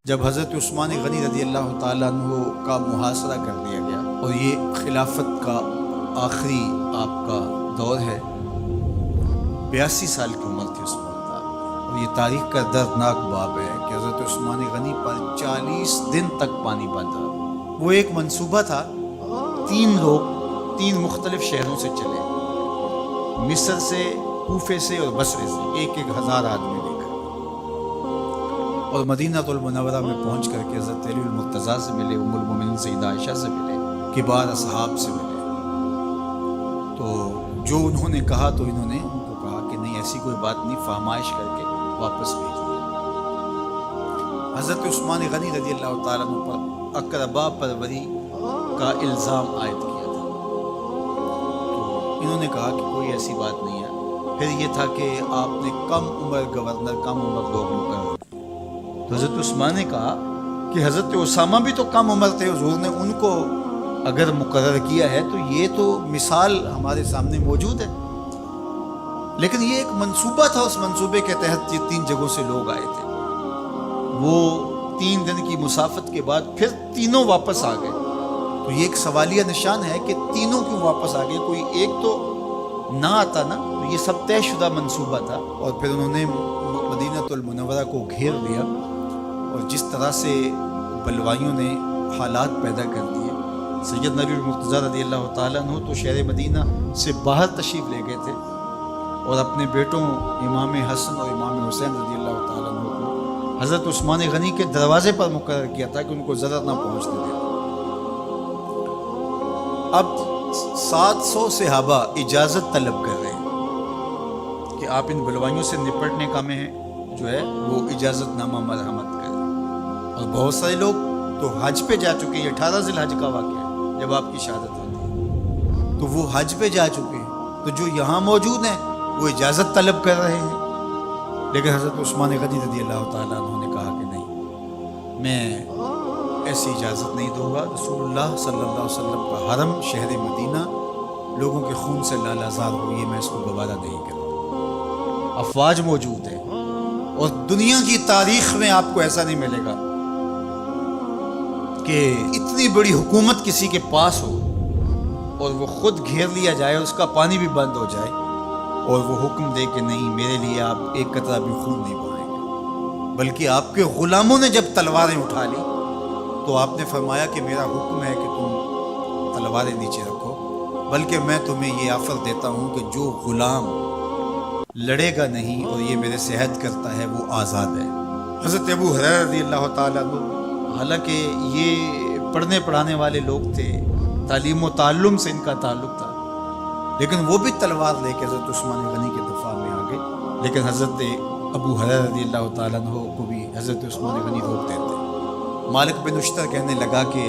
جب حضرت عثمان غنی رضی اللہ تعالیٰ عنہ کا محاصرہ کر دیا گیا اور یہ خلافت کا آخری آپ کا دور ہے، 82 سال کی عمر تھی اس وقت، اور یہ تاریخ کا دردناک باب ہے کہ حضرت عثمان غنی پر 40 دن تک پانی بند رہا۔ وہ ایک منصوبہ تھا، 3 لوگ 3 مختلف شہروں سے چلے، مصر سے، کوفے سے اور بصرے سے، 1,000 آدمی لے کر، اور مدینہ المنورہ میں پہنچ کر کے حضرت علی المرتضیٰ سے ملے، ام المومنین سیدہ عائشہ سے ملے، کبار اصحاب سے ملے۔ تو جو انہوں نے کہا تو انہوں نے ان کو کہا کہ نہیں، ایسی کوئی بات نہیں، فرمائش کر کے واپس بھیج دیا۔ حضرت عثمان غنی رضی اللہ تعالیٰ عنہ پر اقربا پروری کا الزام عائد کیا تھا، تو انہوں نے کہا کہ کوئی ایسی بات نہیں ہے۔ پھر یہ تھا کہ آپ نے کم عمر گورنر، کم عمر لوگ مقرر، تو حضرت عثمان نے کہا کہ حضرت اسامہ بھی تو کم عمر تھے، حضور نے ان کو اگر مقرر کیا ہے تو یہ تو مثال ہمارے سامنے موجود ہے۔ لیکن یہ ایک منصوبہ تھا، اس منصوبے کے تحت یہ 3 جگہوں سے لوگ آئے تھے۔ وہ 3 دن کی مسافت کے بعد پھر تینوں واپس آ گئے، تو یہ ایک سوالیہ نشان ہے کہ تینوں کیوں واپس آ گئے، کوئی ایک تو نہ آتا نا۔ یہ سب طے شدہ منصوبہ تھا، اور پھر انہوں نے مدینہ المنورہ کو گھیر دیا، اور جس طرح سے بلوائیوں نے حالات پیدا کر دیے۔ سید نبی المرتضیٰ رضی اللہ تعالیٰ عنہ تو شہر مدینہ سے باہر تشریف لے گئے تھے، اور اپنے بیٹوں امام حسن اور امام حسین رضی اللہ تعالیٰ عنہ کو حضرت عثمان غنی کے دروازے پر مقرر کیا تھا کہ ان کو ضرر نہ پہنچنے دیں۔ اب 700 صحابہ اجازت طلب کر رہے ہیں کہ آپ ان بلوائیوں سے نپٹنے کا میں جو ہے وہ اجازت نامہ مرحمت کریں، اور بہت سارے لوگ تو حج پہ جا چکے ہیں۔ یہ 18 ذی الحج کا واقعہ ہے جب آپ کی شہادت ہوتی ہے، تو وہ حج پہ جا چکے ہیں، تو جو یہاں موجود ہیں وہ اجازت طلب کر رہے ہیں۔ لیکن حضرت عثمان غنی رضی اللہ تعالیٰ عنہ نے کہا کہ نہیں، میں ایسی اجازت نہیں دوں گا۔ رسول اللہ صلی اللہ علیہ وسلم کا حرم شہر مدینہ لوگوں کے خون سے لالازار ہوئی ہے، میں اس کو گوارا نہیں کرتا۔ افواج موجود ہیں، اور دنیا کی تاریخ میں آپ کو ایسا نہیں ملے گا کہ اتنی بڑی حکومت کسی کے پاس ہو اور وہ خود گھیر لیا جائے، اس کا پانی بھی بند ہو جائے، اور وہ حکم دے کہ نہیں، میرے لیے آپ ایک قطرہ بھی خون نہیں بہائیں گے۔ بلکہ آپ کے غلاموں نے جب تلواریں اٹھا لی تو آپ نے فرمایا کہ میرا حکم ہے کہ تم تلواریں نیچے رکھو، بلکہ میں تمہیں یہ آفر دیتا ہوں کہ جو غلام لڑے گا نہیں اور یہ میرے سے عہد کرتا ہے وہ آزاد ہے۔ حضرت ابو ہریرہ رضی اللہ تعالیٰ عنہ، حالانکہ یہ پڑھنے پڑھانے والے لوگ تھے، تعلیم و تعلم سے ان کا تعلق تھا، لیکن وہ بھی تلوار لے کے حضرت عثمان غنی کے دفاع میں آ گئے۔ لیکن حضرت ابو ہریرہ رضی اللہ تعالیٰ عنہ کو بھی حضرت عثمان غنی روک دیتے۔ مالک بن اشتر کہنے لگا کہ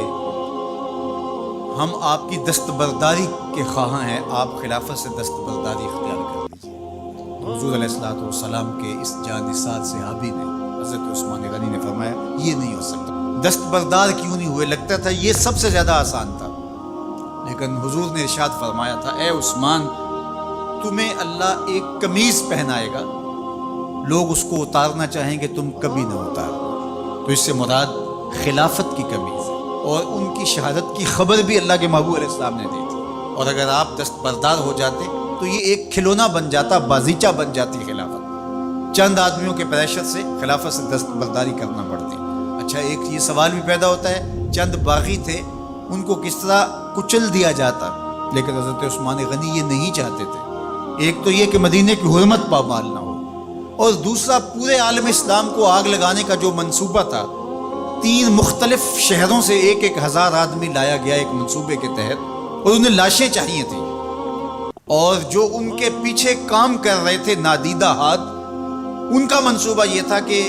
ہم آپ کی دستبرداری کے خواہاں ہیں، آپ خلافت سے دستبرداری اختیار کر لیجیے۔ حضور علیہ الصلوۃ والسلام کے اس جانثار صحابی نے، حضرت عثمان غنی نے فرمایا یہ نہیں ہو سکتا۔ دستبردار کیوں نہیں ہوئے؟ لگتا تھا یہ سب سے زیادہ آسان تھا، لیکن حضور نے ارشاد فرمایا تھا، اے عثمان، تمہیں اللہ ایک قمیض پہنائے گا، لوگ اس کو اتارنا چاہیں گے، تم کبھی نہ اتارو۔ تو اس سے مراد خلافت کی قمیض ہے، اور ان کی شہادت کی خبر بھی اللہ کے محبوب علیہ السلام نے دی تھی، اور اگر آپ دستبردار ہو جاتے تو یہ ایک کھلونا بن جاتا، بازیچہ بن جاتی خلافت۔ چند آدمیوں کے پریشر سے خلافت سے دستبرداری کرنا پڑتی۔ اچھا، ایک یہ سوال بھی پیدا ہوتا ہے، چند باغی تھے، ان کو کس طرح کچل دیا جاتا؟ لیکن حضرت عثمان غنی یہ نہیں چاہتے تھے۔ ایک تو یہ کہ مدینے کی حرمت پامال نہ ہو، اور دوسرا پورے عالم اسلام کو آگ لگانے کا جو منصوبہ تھا، 3 مختلف شہروں سے 1,000 آدمی لایا گیا ایک منصوبے کے تحت، اور انہیں لاشیں چاہیے تھیں، اور جو ان کے پیچھے کام کر رہے تھے نادیدہ ہاتھ، ان کا منصوبہ یہ تھا کہ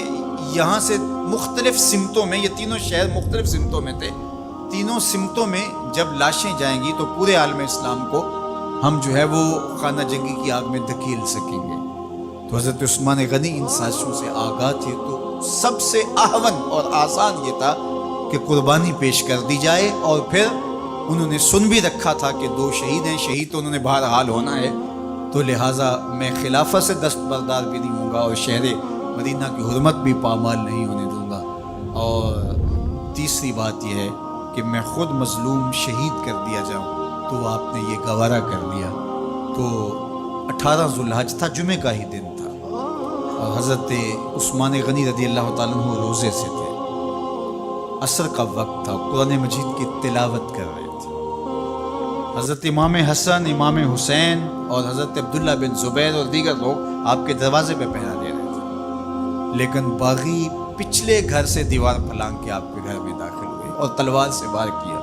یہاں سے مختلف سمتوں میں، یہ تینوں شہر مختلف سمتوں میں تھے، تینوں سمتوں میں جب لاشیں جائیں گی تو پورے عالم اسلام کو ہم جو ہے وہ خانہ جنگی کی آگ میں دھکیل سکیں گے۔ تو حضرت عثمان غنی ان سازشوں سے آگاہ تھے، تو سب سے اہون اور آسان یہ تھا کہ قربانی پیش کر دی جائے، اور پھر انہوں نے سن بھی رکھا تھا کہ 2 شہید ہیں، شہید تو انہوں نے بہرحال ہونا ہے، تو لہٰذا میں خلافت سے دستبردار بھی نہیں ہوں گا، اور شہر مدینہ کی حرمت بھی پامال نہیں ہونے دوں گا۔ اور تیسری بات یہ ہے کہ میں خود مظلوم شہید کر دیا جاؤں تو آپ نے یہ گوارا کر دیا۔ تو 18 ذوالحج تھا، جمعے کا ہی دن تھا، اور حضرت عثمان غنی رضی اللہ تعالیٰ عنہ روزے سے تھے، عصر کا وقت تھا، قرآن مجید کی تلاوت کر رہے تھے۔ حضرت امام حسن، امام حسین اور حضرت عبداللہ بن زبیر اور دیگر لوگ آپ کے دروازے پہ پہرا دے رہے تھے، لیکن باغی پچھلے گھر سے دیوار پھلانگ کے آپ کے گھر میں داخل ہوئے اور تلوار سے وار کیا۔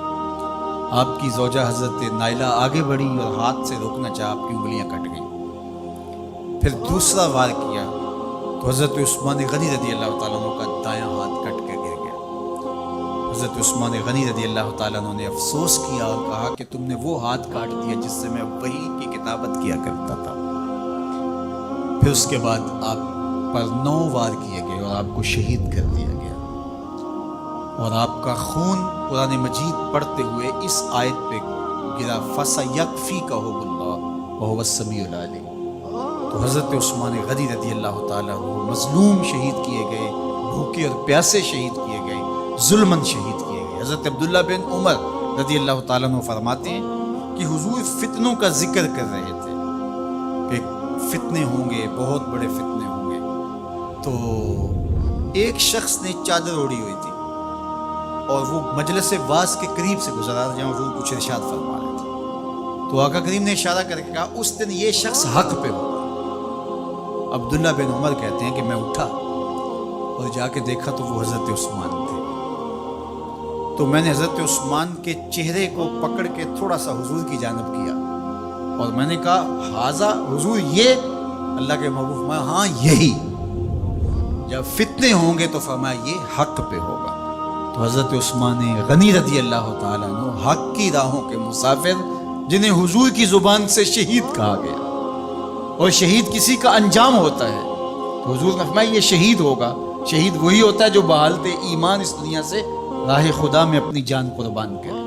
آپ کی زوجہ حضرت نائلہ آگے بڑھی اور ہاتھ سے روکنا چاہا، آپ کی انگلیاں کٹ گئیں۔ پھر دوسرا وار کیا تو حضرت عثمان غنی رضی اللہ تعالیٰ عنہ کا دایاں ہاتھ کٹ کے گر گیا۔ حضرت عثمان غنی رضی اللہ تعالیٰ عنہ نے افسوس کیا اور کہا کہ تم نے وہ ہاتھ کاٹ دیا جس سے میں وحی کی کتابت کیا کرتا تھا۔ پھر اس کے بعد آپ پر 9 وار کیے گئے اور آپ کو شہید کر دیا گیا، اور آپ کا خون قرآن مجید پڑھتے ہوئے اس آیت پہ گرا، فَسَيَكْفِيكَهُمُ اللَّهُ وَهُوَ السَّمِيعُ الْعَلِيمُ۔ تو حضرت عثمان غنی رضی اللہ تعالیٰ عنہ مظلوم شہید کیے گئے، بھوکے اور پیاسے شہید کیے گئے، ظلماً شہید کیے گئے۔ حضرت عبداللہ بن عمر رضی اللہ تعالیٰ عنہ فرماتے ہیں کہ حضور فتنوں کا ذکر کر رہے تھے کہ فتنے ہوں گے، بہت بڑے فتنے ہوں گے۔ تو ایک شخص نے چادر اوڑھی ہوئی تھی اور وہ مجلس واعظ کے قریب سے گزرا جہاں حضور کچھ ارشاد فرما رہے تھے، تو آقا کریم نے اشارہ کر کے کہا اس دن یہ شخص حق پہ ہوگا۔ عبداللہ بن عمر کہتے ہیں کہ میں اٹھا اور جا کے دیکھا تو وہ حضرت عثمان تھے۔ تو میں نے حضرت عثمان کے چہرے کو پکڑ کے تھوڑا سا حضور کی جانب کیا اور میں نے کہا حاضہ حضور، یہ اللہ کے محبوب فرمایا ہاں یہی، جب فتنے ہوں گے تو فرمایا یہ حق پہ ہوگا۔ تو حضرت عثمان غنی رضی اللہ تعالیٰ عنہ حق کی راہوں کے مسافر، جنہیں حضور کی زبان سے شہید کہا گیا، اور شہید کسی کا انجام ہوتا ہے، تو حضور نے فرمایا یہ شہید ہوگا۔ شہید وہی ہوتا ہے جو بحالت ایمان اس دنیا سے راہ خدا میں اپنی جان قربان کرے۔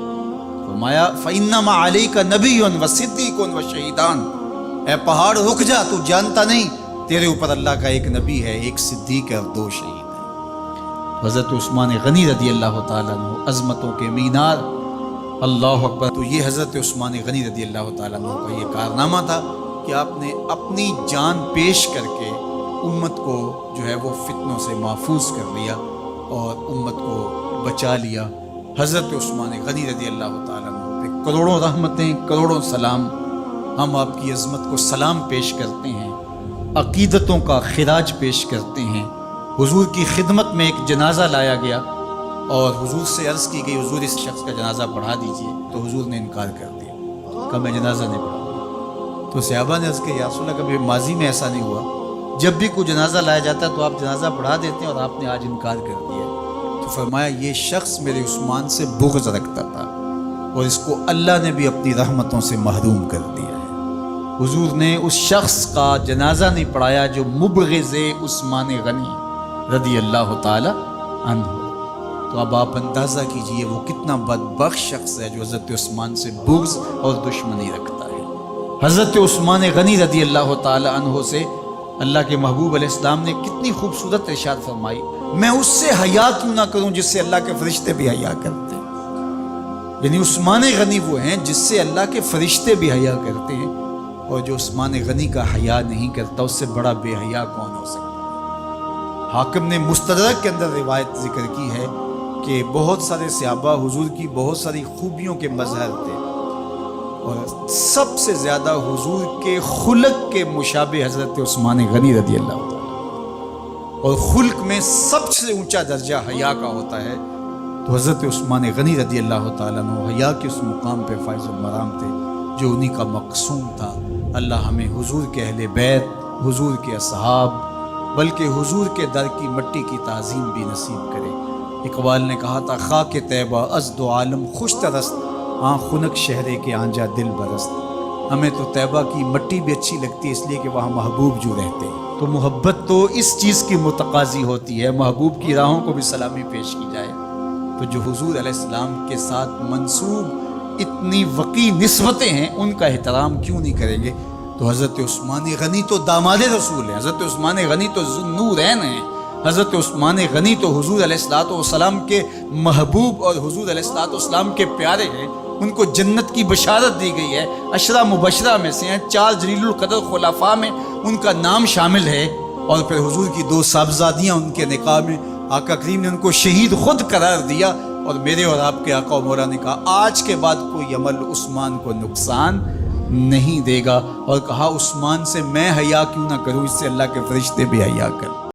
فرمایا فَإِنَّمَا عَلَيْكَ نَبِيٌّ وَصِدِّيقٌ وَشَهِيدَانٌ، اے پہاڑ رک جا، تو جانتا نہیں تیرے اوپر اللہ کا ایک نبی ہے، ایک صدیق ہے اور 2 شہید ہیں۔ حضرت عثمان غنی رضی اللہ تعالیٰ عنہ عظمتوں کے مینار، اللہ اکبر۔ تو یہ حضرت عثمان غنی رضی اللہ تعالیٰ عنہ کا یہ کارنامہ تھا کہ آپ نے اپنی جان پیش کر کے امت کو جو ہے وہ فتنوں سے محفوظ کر لیا اور امت کو بچا لیا۔ حضرت عثمان غنی رضی اللہ تعالیٰ عنہ پہ کروڑوں رحمتیں، کروڑوں سلام۔ ہم آپ کی عظمت کو سلام پیش کرتے ہیں، عقیدتوں کا خراج پیش کرتے ہیں۔ حضور کی خدمت میں ایک جنازہ لایا گیا اور حضور سے عرض کی گئی حضور اس شخص کا جنازہ پڑھا دیجئے، تو حضور نے انکار کر دیا، کہا میں جنازہ نہیں پڑھاؤں۔ تو صحابہ نے عرض کیا یا رسول اللہ، کبھی ماضی میں ایسا نہیں ہوا، جب بھی کوئی جنازہ لایا جاتا ہے تو آپ جنازہ پڑھا دیتے ہیں اور آپ نے آج انکار کر دیا۔ تو فرمایا یہ شخص میرے عثمان سے بغض رکھتا تھا اور اس کو اللہ نے بھی اپنی رحمتوں سے محروم کر دیا ہے۔ حضور نے اس شخص کا جنازہ نہیں پڑھایا جو مبغض عثمان غنی رضی اللہ تعالی عنہ۔ تو اب آپ اندازہ کیجئے وہ کتنا بدبخت شخص ہے جو حضرت عثمان سے بغض اور دشمنی رکھتا ہے۔ حضرت عثمان غنی رضی اللہ تعالی عنہ سے اللہ کے محبوب علیہ السلام نے کتنی خوبصورت ارشاد فرمائی، میں اس سے حیا کیوں نہ کروں جس سے اللہ کے فرشتے بھی حیا کرتے ہیں۔ یعنی عثمان غنی وہ ہیں جس سے اللہ کے فرشتے بھی حیا کرتے ہیں، اور جو عثمان غنی کا حیا نہیں کرتا اس سے بڑا بے حیا کون ہو سکتا ہے۔ حاکم نے مستدرک کے اندر روایت ذکر کی ہے کہ بہت سارے صحابہ حضور کی بہت ساری خوبیوں کے مظہر تھے، اور سب سے زیادہ حضور کے خلق کے مشابہ حضرت عثمان غنی رضی اللہ تعالیٰ، اور خلق میں سب سے اونچا درجہ حیا کا ہوتا ہے، تو حضرت عثمان غنی رضی اللہ تعالیٰ عنہ حیا کے اس مقام پہ فائز المرام تھے جو انہی کا مقصوم تھا۔ اللہ ہمیں حضور کے اہل بیت، حضور کے اصحاب، بلکہ حضور کے در کی مٹی کی تعظیم بھی نصیب کرے۔ اقبال نے کہا تھا خاک طیبہ از دو عالم خوش ترست، آن خنک شہرے کے آنجا دل برست۔ ہمیں تو طیبہ کی مٹی بھی اچھی لگتی ہے اس لیے کہ وہاں محبوب جو رہتے ہیں، تو محبت تو اس چیز کی متقاضی ہوتی ہے، محبوب کی راہوں کو بھی سلامی پیش کی جائے۔ تو جو حضور علیہ السلام کے ساتھ منسوب اتنی وقی نسبتیں ہیں ان کا احترام کیوں نہیں کریں گے؟ تو حضرت عثمان غنی تو داماد رسول ہیں، حضرت عثمان غنی تو ذوالنورین ہیں، حضرت عثمان غنی تو حضور علیہ الصلوۃ والسلام کے محبوب اور حضور علیہ الصلوۃ والسلام کے پیارے ہیں، ان کو جنت کی بشارت دی گئی ہے، عشرہ مبشرہ میں سے ہیں، 4 جلیل القدر خلفاء میں ان کا نام شامل ہے، اور پھر حضور کی 2 صاحبزادیاں ان کے نکاح میں آقا کریم نے ان کو شہید خود قرار دیا، اور میرے اور آپ کے آقا و مولا نے کہا آج کے بعد کوئی عمل عثمان کو نقصان نہیں دے گا، اور کہا عثمان سے میں حیا کیوں نہ کروں، اس سے اللہ کے فرشتے بھی حیا کریں۔